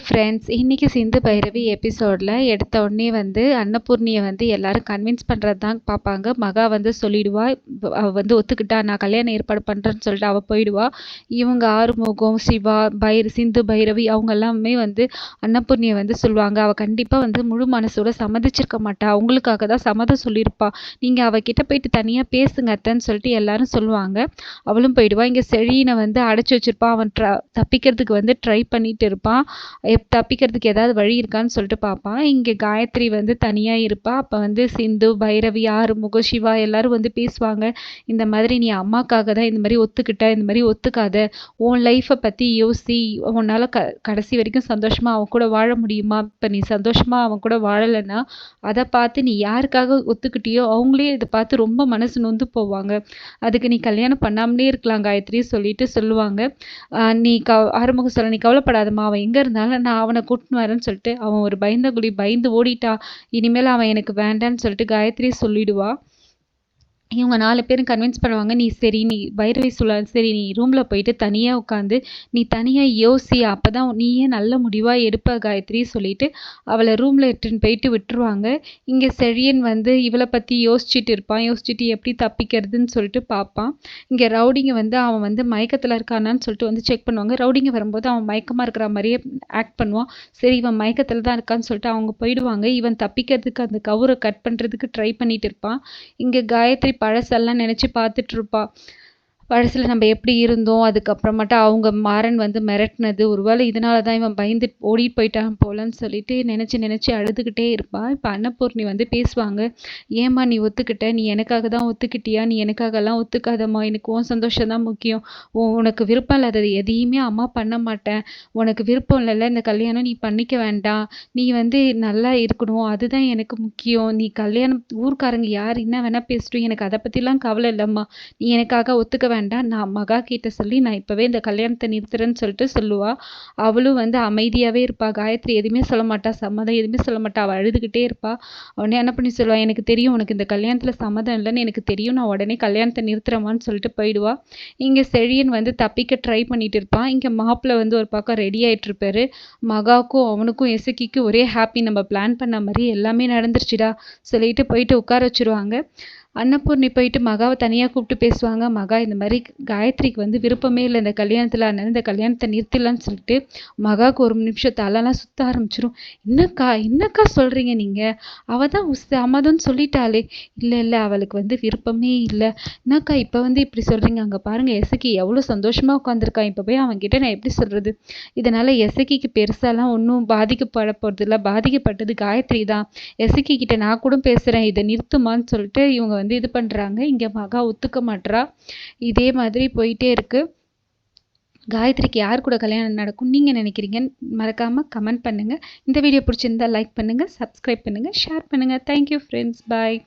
Friends, இன்னைக்கு சிந்து பைரவி எபிசோடில் எடுத்த உடனே அன்னபூர்ணியை எல்லாரும் கன்வின்ஸ் பண்ணுறது தான் பார்ப்பாங்க. மகா சொல்லிடுவா, அவள் ஒத்துக்கிட்டா, நான் கல்யாணம் ஏற்பாடு பண்ணுறேன்னு சொல்லிட்டு அவள் போயிடுவா. இவங்க ஆறுமுகம், சிவா, சிந்து பைரவி அவங்க எல்லாமே அன்னபூர்ணியை சொல்லுவாங்க. அவள் கண்டிப்பாக முழு மனசோட சம்மதிச்சிருக்க மாட்டா, அவங்களுக்காக தான் சம்மதம் சொல்லியிருப்பா. நீங்கள் அவகிட்ட போயிட்டு தனியாக பேசுங்க அத்தைன்னு சொல்லிட்டு எல்லாரும் சொல்லுவாங்க. அவளும் போயிடுவா. இங்கே செழியனை அடைச்சி வச்சிருப்பான். அவன் தப்பிக்கிறதுக்கு ட்ரை பண்ணிட்டு இருப்பான். தப்பிக்கிறதுக்கு ஏதாவது வழி இருக்கான்னு சொல்லிட்டு பார்ப்பான். இங்கே காயத்ரி தனியாக இருப்பா. அப்போ சிந்து, பைரவி, ஆறுமுகம், சிவா எல்லாரும் பேசுவாங்க. இந்த மாதிரி நீ அம்மாக்காக தான் இந்த மாதிரி ஒத்துக்கிட்ட, இந்த மாதிரி ஒத்துக்காத, உன் லைஃப்பை பற்றி யோசி, உன்னால் கடைசி வரைக்கும் சந்தோஷமாக அவன் கூட வாழ முடியுமா? இப்போ நீ சந்தோஷமாக அவன் கூட வாழலைன்னா அதை பார்த்து நீ யாருக்காக ஒத்துக்கிட்டியோ அவங்களே இதை பார்த்து ரொம்ப மனசு நொந்து போவாங்க. அதுக்கு நீ கல்யாணம் பண்ணாமலே இருக்கலாம் காயத்ரி சொல்லிட்டு சொல்லுவாங்க. நீ ஆறுமுகம் சொல்ல, நீ கவலைப்படாதம்மா, அவன் எங்கே இருந்தாலும் நான் அவனை கூட்டின்னு வரேன்னு சொல்லிட்டு அவன் ஒரு பயந்து ஓடிட்டா. இனிமேல் அவன் எனக்கு வேண்டான்னு சொல்லிட்டு காயத்ரி சொல்லிடுவா. இவங்க 4 பேரும் கன்வின்ஸ் பண்ணுவாங்க. நீ பைரவி சரி நீ ரூமில் போயிட்டு தனியாக உட்காந்து நீ தனியாக யோசி, அப்போ தான் நீயே நல்ல முடிவாக எடுப்ப காயத்ரி சொல்லிட்டு அவளை ரூமில் இட்டுன்னு போயிட்டு விட்டுருவாங்க. இங்கே செழியன் இவளை பற்றி யோசிச்சுட்டு இருப்பான். யோசிச்சுட்டு எப்படி தப்பிக்கிறதுன்னு சொல்லிட்டு பார்ப்பான். இங்கே ரவுடிங்க அவன் மயக்கத்தில் இருக்கானான்னு சொல்லிட்டு செக் பண்ணுவாங்க. ரவுடிங்க வரும்போது அவன் மயக்கமாக இருக்கிற மாதிரியே ஆக்ட் பண்ணுவான். சரி இவன் மயக்கத்தில் தான் இருக்கான்னு சொல்லிட்டு அவங்க போயிடுவாங்க. இவன் தப்பிக்கிறதுக்கு அந்த கவுரை கட் பண்ணுறதுக்கு ட்ரை பண்ணிட்டு இருப்பான். இங்கே காயத்ரி பழசெல்லாம் நினச்சி பார்த்துட்டு இருப்பா. பழசில் நம்ம எப்படி இருந்தோம், அதுக்கப்புறமாட்டா அவங்க மாறன் மிரட்டினது, ஒருவேளை இதனால தான் இவன் பயந்து ஓடிட்டு போயிட்டான் போலன்னு சொல்லிட்டு நினச்சி அழுதுகிட்டே இருப்பான். இப்போ அன்னபூர்ணி பேசுவாங்க. ஏம்மா நீ ஒத்துக்கிட்ட, நீ எனக்காக தான் ஒத்துக்கிட்டியா, நீ எனக்காகலாம் ஒத்துக்காதம்மா, எனக்கு உன் சந்தோஷம் தான் முக்கியம், உனக்கு விருப்பம் இல்லாதது எதையுமே அம்மா பண்ண மாட்டேன், உனக்கு விருப்பம் இல்லைல்ல இந்த கல்யாணம் நீ பண்ணிக்க வேண்டாம், நீ நல்லா இருக்கணும், அதுதான் எனக்கு முக்கியம், நீ கல்யாணம் ஊர்க்காரங்க யார் என்ன வேணால் பேசிட்டும், எனக்கு அதை பற்றிலாம் கவலை இல்லைம்மா, நீ எனக்காக ஒத்துக்க வேண்டாம், நான் மகா கிட்ட சொல்லி நான் இப்போவே இந்த கல்யாணத்தை நிறுத்துறேன்னு சொல்லிட்டு சொல்லுவா. அவளும் அமைதியாகவே இருப்பா. காயத்ரி எதுவுமே சொல்ல மாட்டா, சம்மதம் எதுவுமே சொல்ல மாட்டா, அவள் அழுதுகிட்டே இருப்பா. உடனே என்ன பண்ணி சொல்லுவா, எனக்கு தெரியும் உனக்கு இந்த கல்யாணத்தில் சம்மதம் இல்லைன்னு எனக்கு தெரியும், நான் உடனே கல்யாணத்தை நிறுத்துறேமான்னு சொல்லிட்டு போயிடுவா. இங்கே செழியன் தப்பிக்க ட்ரை பண்ணிட்டு இருப்பான். இங்கே மாப்பிள்ளை ஒரு பக்கம் ரெடி ஆகிட்டு இருப்பாரு. மகாவுக்கும் அவனுக்கும் எசக்கிக்கும் ஒரே ஹாப்பி, நம்ம பிளான் பண்ண மாதிரி எல்லாமே நடந்துருச்சுடா சொல்லிட்டு போயிட்டு உட்கார வச்சுருவாங்க. அன்னபூர்ணி போயிட்டு மகாவை தனியாக கூப்பிட்டு பேசுவாங்க. மகா இந்த மாதிரி காயத்ரிக்கு விருப்பமே இல்லை இந்த கல்யாணத்தில், அதனால இந்த கல்யாணத்தை நிறுத்தலான்னு சொல்லிட்டு மகாவுக்கு ஒரு நிமிஷம் தலைலாம் சுத்த ஆரம்பிச்சிடும். என்னக்கா சொல்கிறீங்க நீங்கள், அவள் தான் சம்மதம்னு சொல்லிட்டாளே. இல்லை அவளுக்கு விருப்பமே இல்லை. என்னக்கா இப்போ இப்படி சொல்கிறீங்க, அங்கே பாருங்கள் எசக்கி எவ்வளோ சந்தோஷமாக உட்காந்துருக்கான், இப்போ போய் அவன்கிட்ட நான் எப்படி சொல்கிறது. இதனால் எசக்கிக்கு பெருசாலாம் ஒன்றும் பாதிக்கப்பட போகிறது இல்லை, பாதிக்கப்பட்டது காயத்ரி தான். எசக்கி கிட்ட நான் கூட பேசுகிறேன், இதை நிறுத்துமான்னு சொல்லிட்டு இவங்க இது பண்ணுறாங்க. இங்கே மகா ஒத்துக்க மாட்றா. இதே மாதிரி போயிட்டே இருக்கு. காயத்ரிக்கு யார் கூட கல்யாணம் நடக்கும் நீங்கள் நினைக்கிறீங்கன்னு மறக்காமல் கமெண்ட் பண்ணுங்கள். இந்த வீடியோ பிடிச்சிருந்தா லைக் பண்ணுங்கள், சப்ஸ்கிரைப் பண்ணுங்கள், ஷேர் பண்ணுங்கள். தேங்க்யூ ஃப்ரெண்ட்ஸ், பாய்.